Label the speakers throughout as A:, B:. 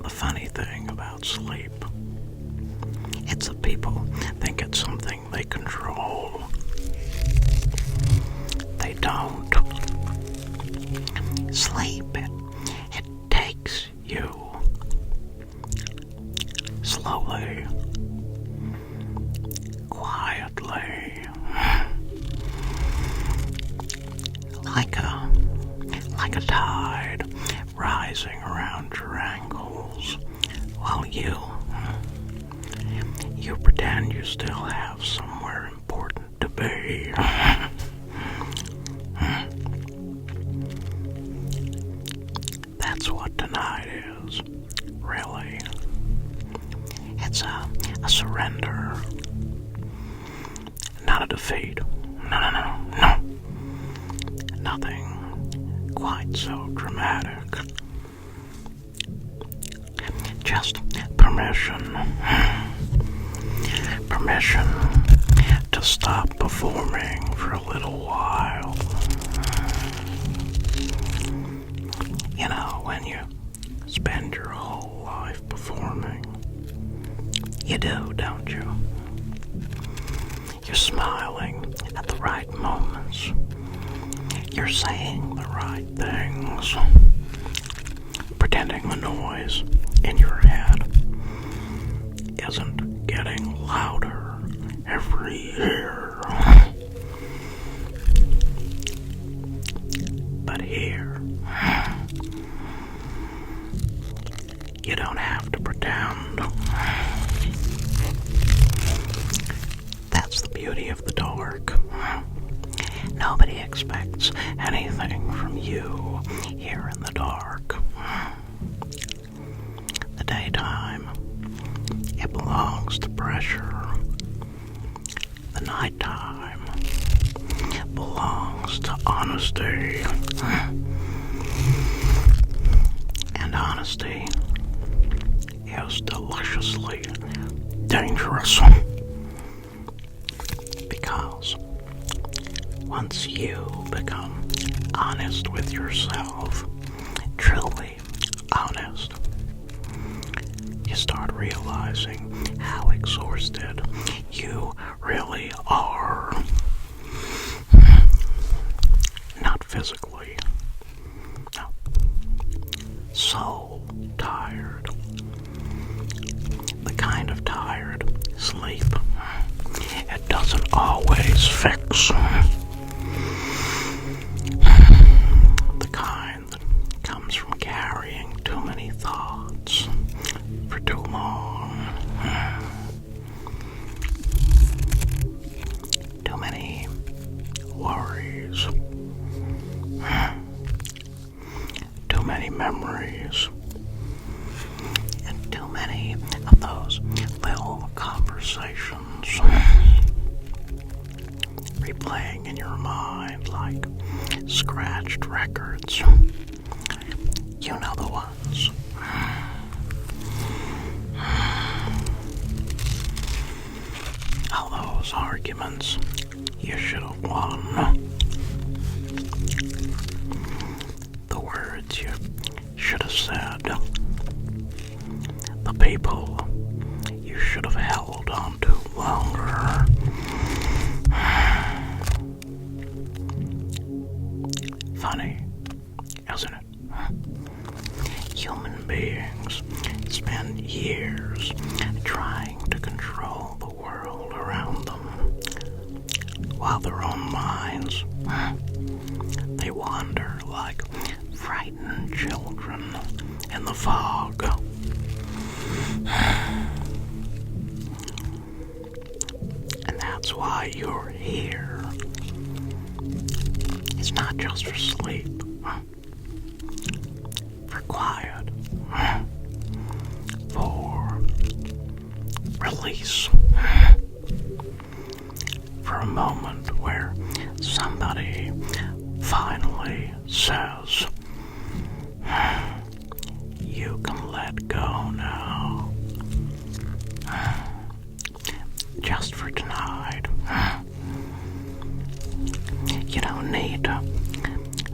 A: the funny thing about sleep, it's that people think it's something they control. They don't. Sleep, it takes you slowly, quietly, like a tide rising around your ankles, while you pretend you still have somewhere important to be. That's what tonight is, really. It's a surrender, not a defeat. No. Nothing quite so dramatic. Just permission. Permission to stop performing for a little while. You know, when you spend your whole life performing, you do, don't you? You're smiling at the right moments. You're saying the right things. Pretending the noise in your head isn't getting louder every year. But here, you don't have to pretend. That's the beauty of the dark. Nobody expects anything from you here in the dark. The daytime, it belongs to pressure. The nighttime belongs to honesty. And honesty is deliciously dangerous. Because once you become honest with yourself, truly honest, you start realizing how exhausted you really are. Not physically. No. So tired. The kind of tired sleep it doesn't always fix. The kind that comes from carrying too many thoughts for too long. Too many worries. Too many memories. And too many of those little conversations replaying in your mind like scratched records. You know the ones. All those arguments you should have won. The words you should have said. The people you should have held on to longer. Funny, isn't it? Human beings spend years trying to control the world around them, while their own minds, they wander like frightened children in the fog. And that's why you're here. It's not just for sleep, for quiet, for release, for a moment where somebody finally says, you can let go now. Just for tonight. You don't need to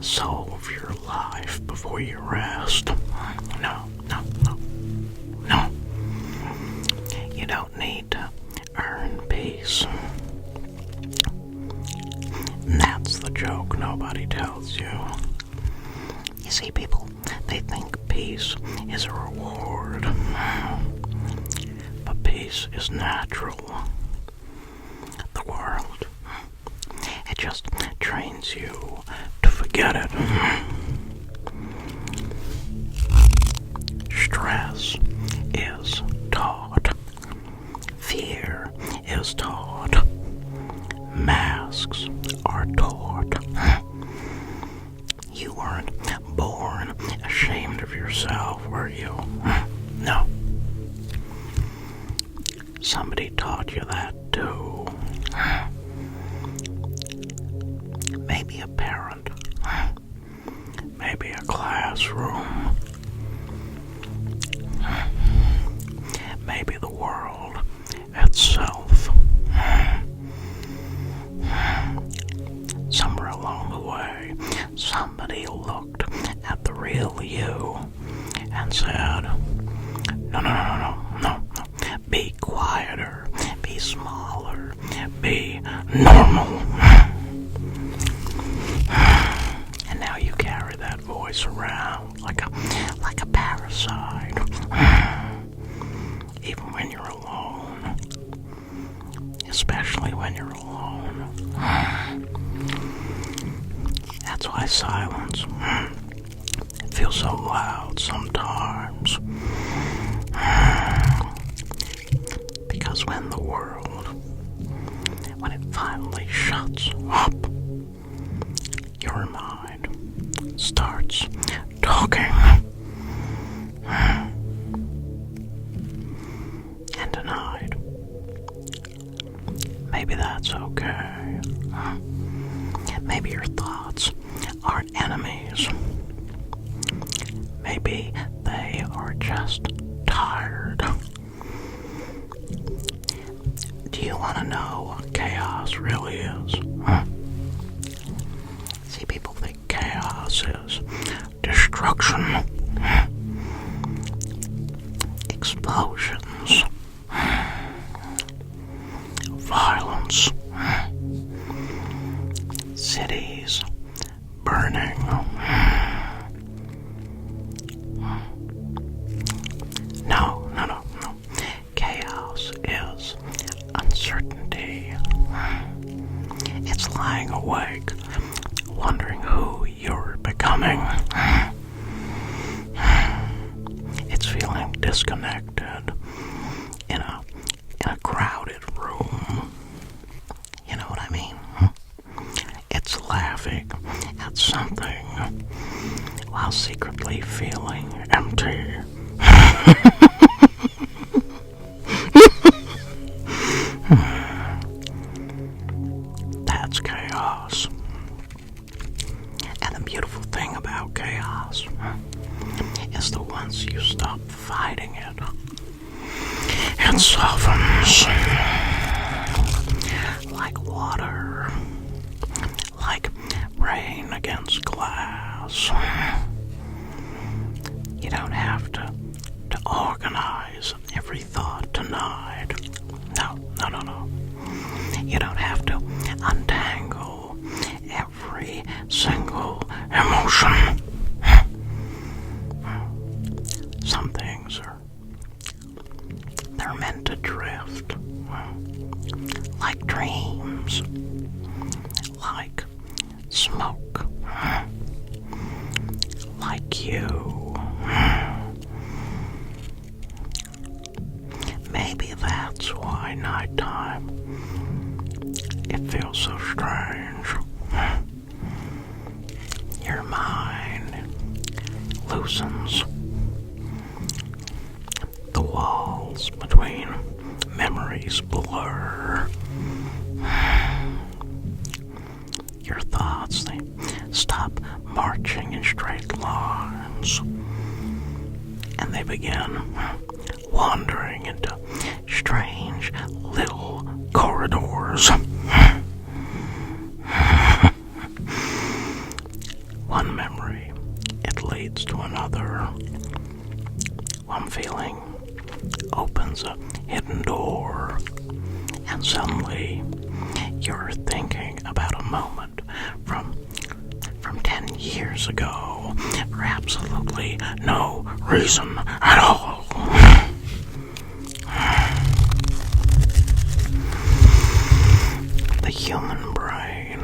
A: solve your life before you rest. No. peace is a reward, but peace is natural. The world, it just trains you to forget it. Stress is taught. Fear is taught. Masks are taught. You weren't born ashamed of yourself, were you? No. Somebody taught you that too. Maybe a parent. Maybe a classroom. Maybe the world itself. Somewhere along the way, somebody looked at the real you and said, no. Be quieter, be smaller, be normal. And now you carry that voice around like a parasite. Even when you're alone. Especially when you're alone. That's why silence feels so loud sometimes. Because when the world, when it finally shuts up, your mind starts talking. And tonight, maybe that's okay. Maybe your thoughts aren't enemies. Maybe they are just tired. Do you want to know what chaos really is? See, people think chaos is destruction, explosions, violence, cities burning. No. Chaos is uncertainty. It's lying awake, wondering who you're becoming. It's feeling disconnected in a crowded room. You know what I mean? It's laughing at something while secretly feeling empty. That's chaos. And the beautiful thing about chaos is that once you stop fighting it, it softens. Like water. Like rain against glass. You don't have to organize every thought tonight. No. You don't have to untangle every single emotion. Some things they're meant to drift. Like dreams. Like smoke. Like you. Maybe that's why nighttime, it feels so strange. Your mind loosens. The walls between memories blur. Your thoughts, they stop marching in straight lines. And they begin wandering into strange little corridors. One memory, it leads to another. One feeling opens a hidden door, and suddenly you're thinking about a moment from 10 years ago for absolutely no reason at all. The human brain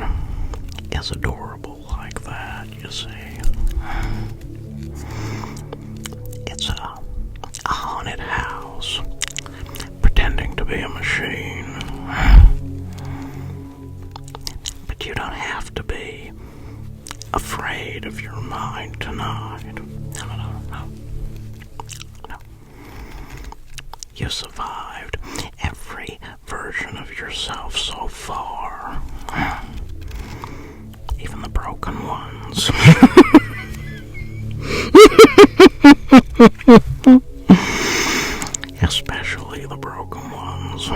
A: is adorable like that, you see. It's a haunted house pretending to be a machine. But you don't have to be afraid of your mind tonight. No. You survived every version of yourself so far. Even the broken ones. Especially the broken ones.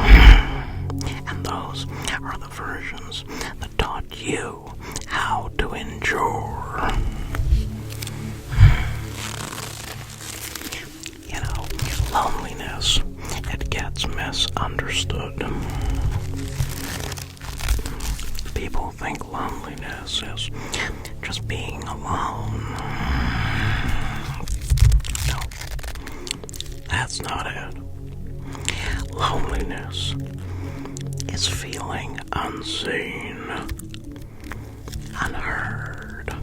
A: And those are the versions that taught you how to endure. You know, loneliness, it gets misunderstood. People think loneliness is just being alone. No, that's not it. Loneliness is feeling unseen, unheard,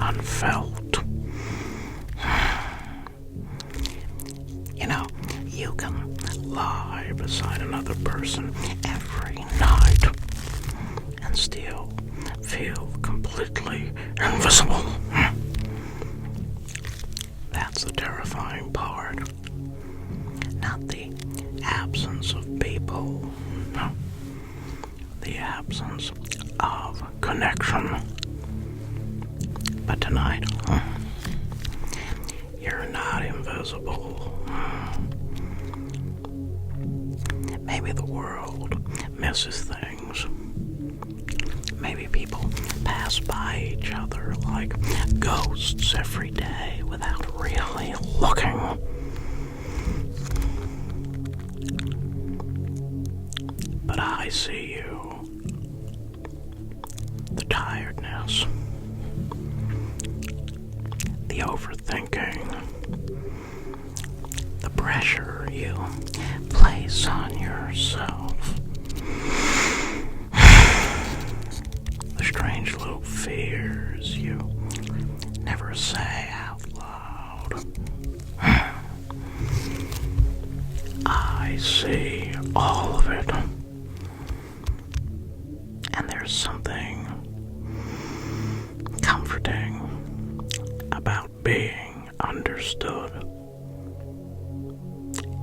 A: unfelt. You know, you can lie beside another person every night and still feel completely invisible. That's the terrifying part. Not the absence of people, no. The absence of connection. But tonight, you're not invisible. Maybe the world misses things. Maybe people pass by each other like ghosts every day without really looking. But I see you. The tiredness. The overthinking. The pressure you place on yourself. The strange little fears you never say out loud. I see all of it. And there's something comforting about being understood,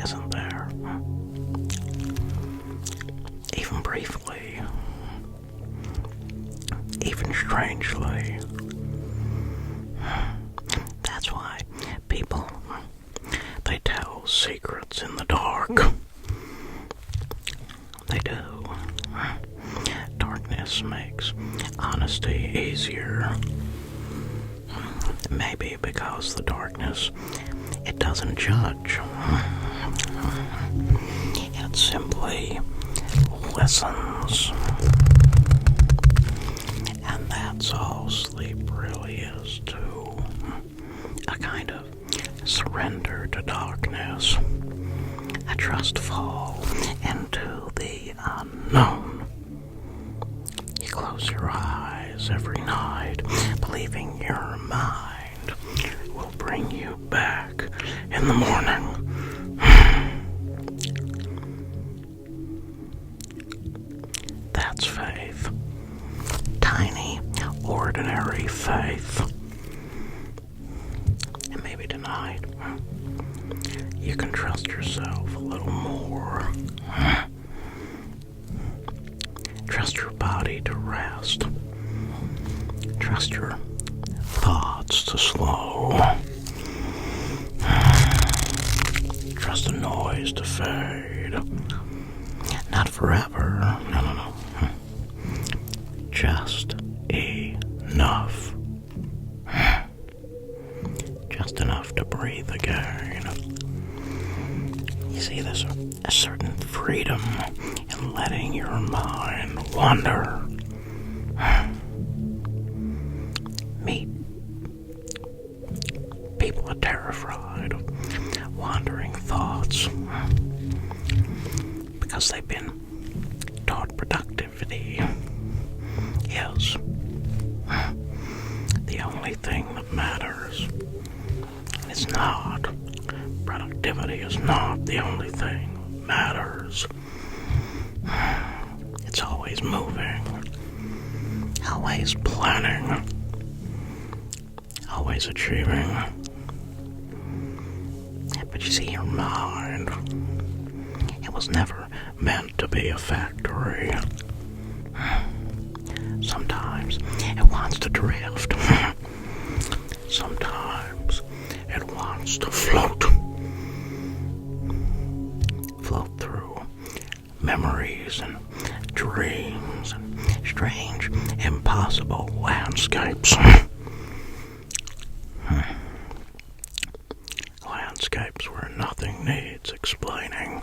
A: isn't there? Even briefly, even strangely. That's why people, they tell secrets in the dark. They do. Darkness makes honesty easier. Maybe because the darkness, it doesn't judge. It simply listens. And that's all sleep really is too. A kind of surrender to darkness. A trustful into the unknown. You close your eyes every night, believing your mind will bring you back in the morning. That's faith. Tiny, ordinary faith. And maybe tonight, you can trust yourself a little more. Trust your body to rest. Trust your thoughts to slow. Trust the noise to fade. Not forever. No. Just enough. Just enough to breathe again. You see, there's a certain freedom in letting your mind wander. are terrified of wandering thoughts because they've been taught productivity is the only thing that matters. It's not. Productivity is not the only thing that matters. It's always moving, always planning, always achieving. But you see, your mind, it was never meant to be a factory. Sometimes it wants to drift. Sometimes it wants to float. Float through memories and dreams and strange, impossible landscapes. Landscapes where nothing needs explaining.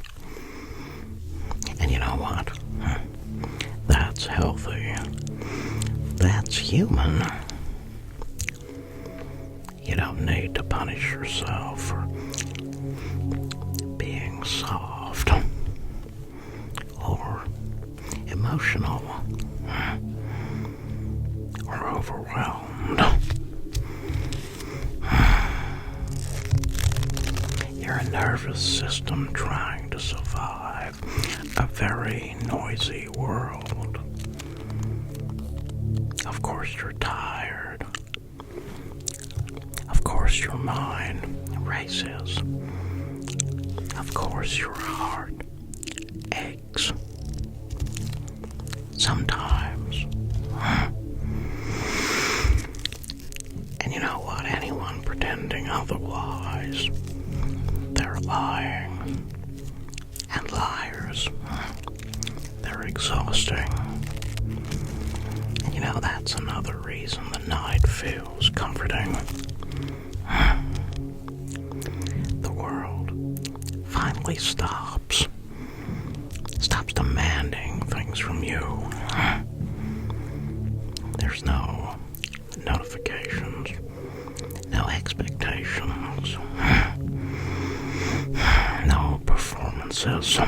A: And you know what? That's healthy. That's human. You don't need to punish yourself for being soft or emotional or overwhelmed. You're a nervous system trying to survive a very noisy world. Of course you're tired. Of course your mind races. Of course your heart aches. Sometimes. And you know what? Anyone pretending otherwise, they're lying. And liars, they're exhausting. And you know, that's another reason the night feels comforting. The world finally stops demanding things from you. There's no notifications, no expectations, no performances,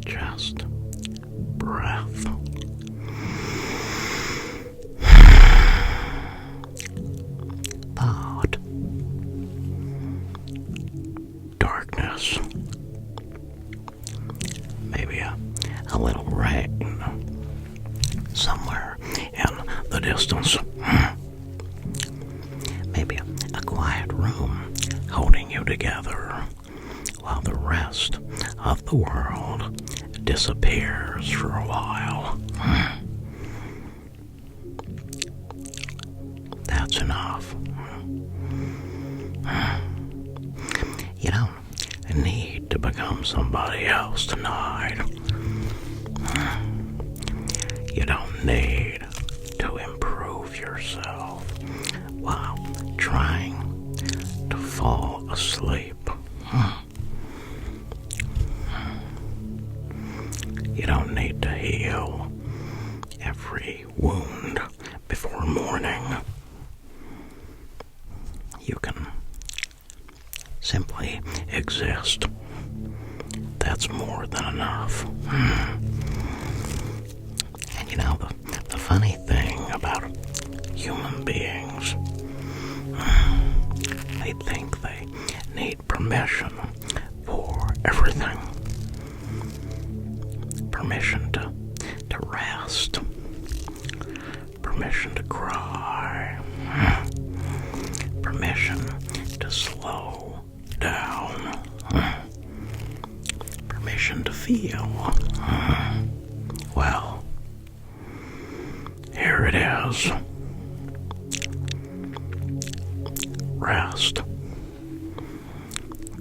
A: just breath. Thought. Darkness. Maybe a little rain somewhere in the distance. Maybe a quiet room holding you together while the rest of the world disappears for a while. That's enough. You don't need to become somebody else tonight. You don't need to improve yourself while trying to fall asleep. You don't need to heal every wound before morning. You can simply exist. That's more than enough. And you know, the funny thing about human beings, they think they need permission for everything. Permission to rest. Permission to cry. Permission to slow down. Permission to feel. Well, here it is. Rest.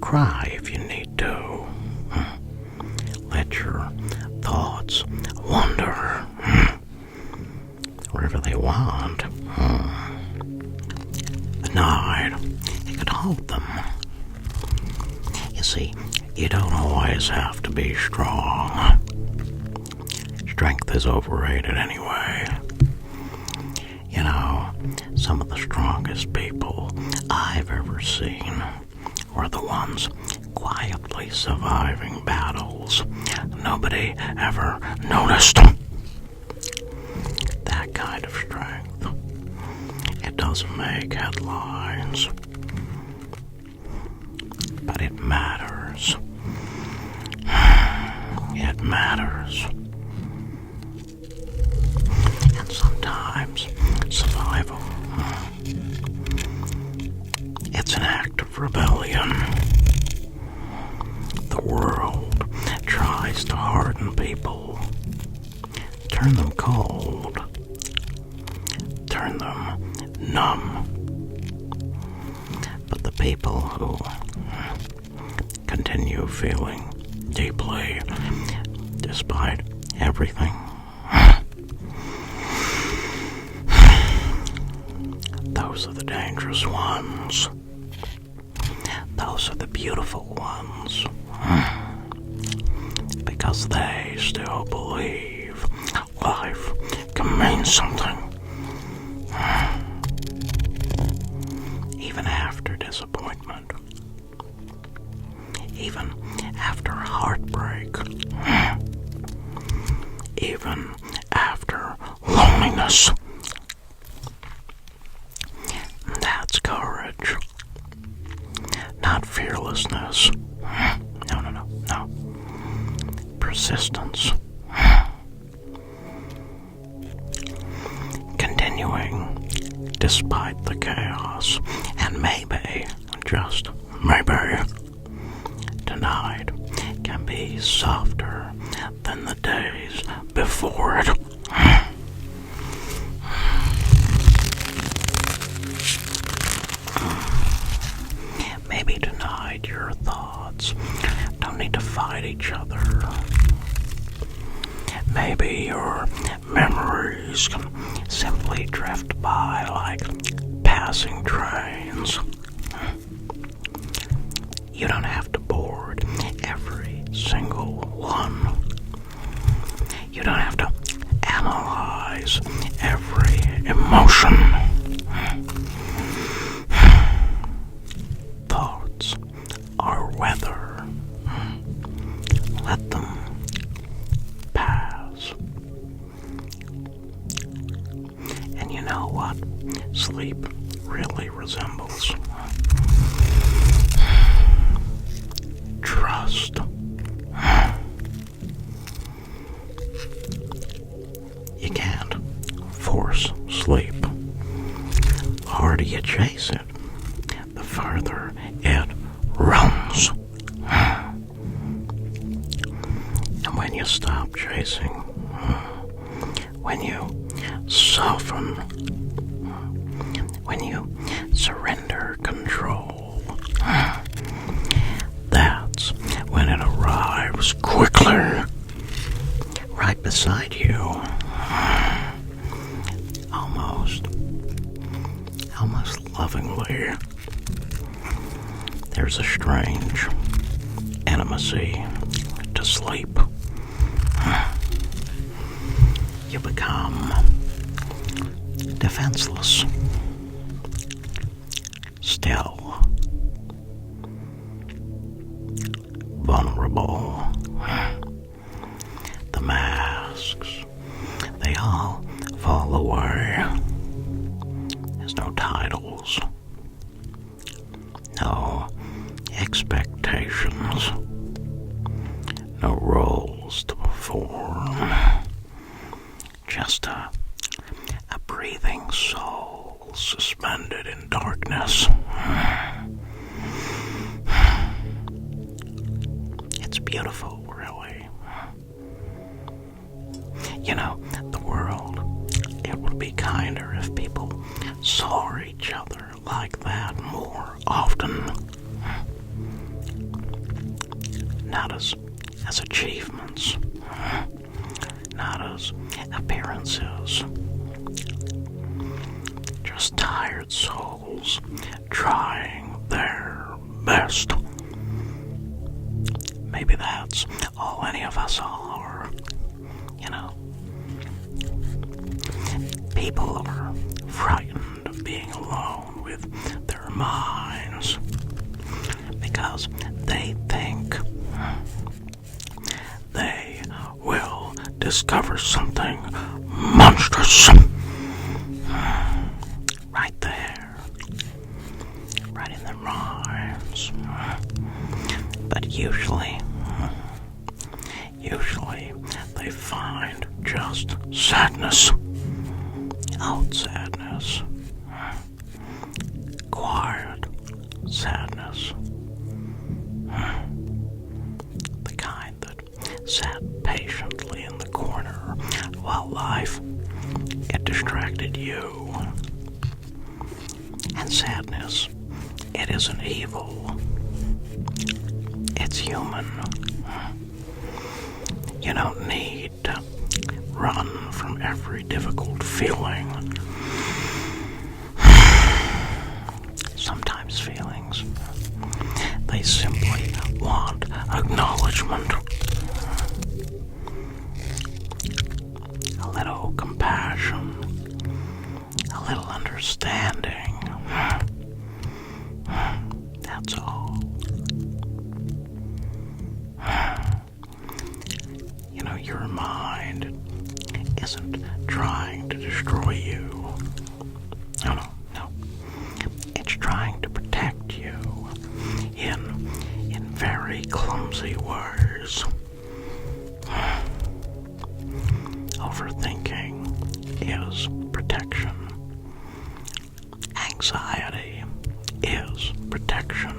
A: Cry if you need to. Let your thoughts wander wherever they want. The night, you can hold them. You see, you don't always have to be strong. Strength is overrated anyway. You know, some of the strongest people I've ever seen were the ones quietly surviving battles nobody ever noticed. That kind of strength, it doesn't make headlines, but it matters. It matters. And sometimes survival, it's an act of rebellion. The world tries to harden people, turn them cold, turn them numb. But the people who continue feeling deeply despite everything, those are the dangerous ones. Those are the beautiful ones. Because they still believe life can mean something. Even after disappointment. Even after heartbreak. Even after loneliness. That's courage. Not fearlessness. No. Persistence. Continuing despite the chaos. And maybe, just maybe, tonight can be softer than the days before it. Maybe tonight your thoughts don't need to fight each other. Maybe your memories can simply drift by like passing trains. You don't have to board every single one. You don't have to analyze every emotion. Thoughts are weather. Let them pass. And you know what sleep really resembles? Trust. You can't force sleep. The harder you chase it, the further it runs. And when you stop chasing, when you soften, when you surrender control, that's when it arrives quickly, right beside you, almost lovingly. There's a strange intimacy to sleep. You become defenseless, still, vulnerable. The masks, they all fall away. There's no titles, no expectations, no roles to perform. Just a breathing soul suspended in darkness. It's beautiful, really. You know, the world, it would be kinder if people saw each other like that more often. Not as achievements, not as appearances, just tired souls trying their best. Maybe that's all any of us are, you know. People are frightened of being alone with their minds because they think they will discover something monstrous right there, right in their minds. But usually they find just sadness, old sadness, quiet sadness, the kind that sat patiently in the corner while life, it distracted you. And sadness, it isn't evil. It's human. You don't need to run from every difficult feeling. Sometimes feelings, they simply want acknowledgement. A little compassion, a little understanding. That's all. Your mind isn't trying to destroy you. No. It's trying to protect you in very clumsy ways. Overthinking is protection. Anxiety is protection.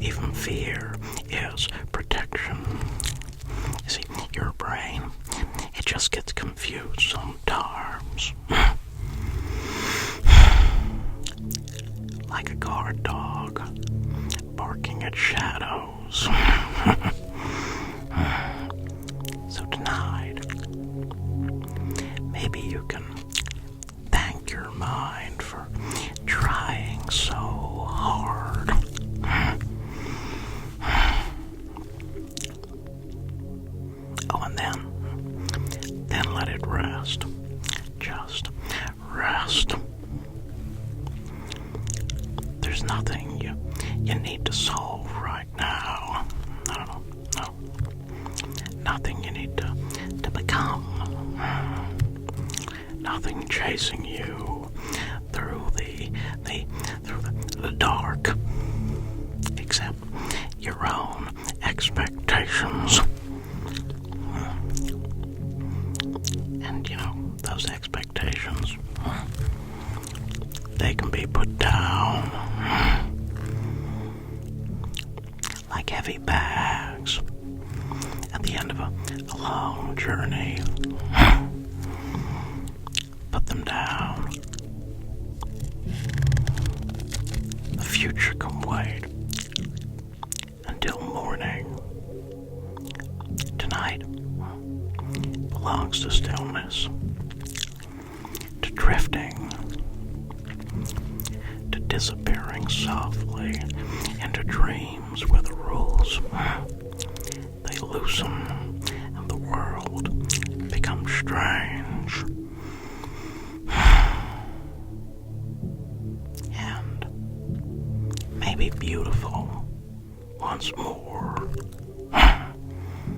A: Even fear is protection. You see, your brain, it just gets confused sometimes. Like a guard dog barking at shadows. So tonight, maybe you can thank your mind for trying so hard. Oh, and then let it rest. Just rest. There's nothing you need to solve right now. No. Nothing you need to become. Nothing chasing you through the dark, except your own expectations. And those expectations, they can be put down like heavy bags at the end of a long journey. Put them down. The future can wait until morning. Tonight belongs to stillness, to drifting, to disappearing softly into dreams where the rules, they loosen and the world becomes strange. And maybe beautiful once more.